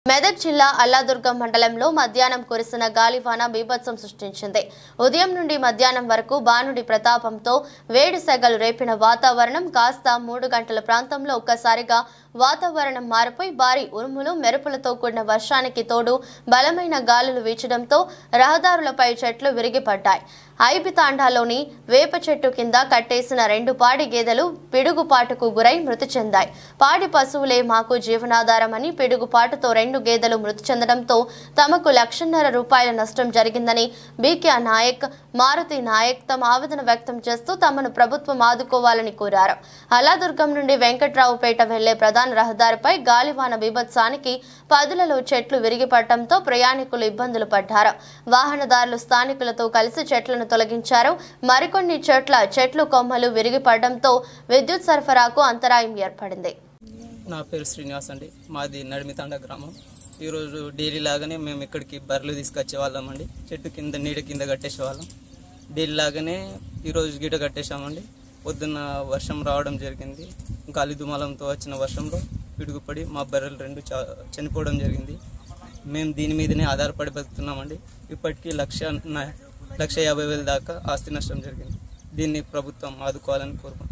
మెదక్ జిల్లా అల్లాదుర్గం మండలంలో మధ్యాహ్నం కురిసిన గాలివాన బీభత్సం సృష్టించింది. ఉదయం నుండి మధ్యాహ్నం వరకు బాణుడి ప్రతాపంతో వేడి సెగలు రేపిన వాతావరణం కాస్త 3 గంటల ప్రాంతంలో ఒక్కసారిగా వాతావరణం మారిపోయి భారీ ఉరుములు మెరుపులతో కూడిన వర్షానికి తోడు బలమైన గాలులు వీచడంతో రహదారులపై చెట్లు విరిగిపడ్డాయి. ఐబితాండాలోని వేప చెట్టు కింద కట్టేసిన 2 పాడి గేదెలు పిడుగుపాటుకు గురై మృతి చెందాయి. పాడి పశువులే మాకు జీవనాధారమని పిడుగుపాటుతో 2 గేదెలు మృతి చెందడంతో తమకు ₹1,50,000 నష్టం జరిగిందని బీకే నాయక్, మారుతి నాయక్ తమ ఆవేదన వ్యక్తం చేస్తూ తమను ప్రభుత్వం ఆదుకోవాలని కోరారు. అల్లాదుర్గం నుండి వెంకట్రావుపేట వెళ్లే ప్రధాన రహదారిపై గాలివాన బీభత్సానికి పదులలో చెట్లు విరిగిపడటంతో ప్రయాణికులు ఇబ్బందులు పడ్డారు. వాహనదారులు స్థానికులతో కలిసి చెట్లను తొలగించారు. మరికొన్ని చోట్ల చెట్లు కొమ్మలు విరిగిపడడంతో విద్యుత్ సరఫరాకు అంతరాయం ఏర్పడింది. నా పేరు శ్రీనివాస్ అండి. మాది నడిమితాండ గ్రామం. ఈరోజు డైలీ లాగానే మేము ఇక్కడికి బర్రెలు తీసుకొచ్చే వాళ్ళం అండి. చెట్టు కింద నీడ కింద కట్టేసేవాళ్ళం. డైలీ లాగానే ఈరోజు గిట కట్టేసామండి. పొద్దున్న వర్షం రావడం జరిగింది. గాలి దుమాలంతో వచ్చిన వర్షంలో పిడుగుపడి మా బర్రెలు 2 చనిపోవడం జరిగింది. మేము దీని మీదనే ఆధారపడి బతుకుతున్నామండి. ఇప్పటికీ ₹1,50,000 దాకా ఆస్తి నష్టం జరిగింది. దీన్ని ప్రభుత్వం ఆదుకోవాలని కోరుకుంటున్నాం.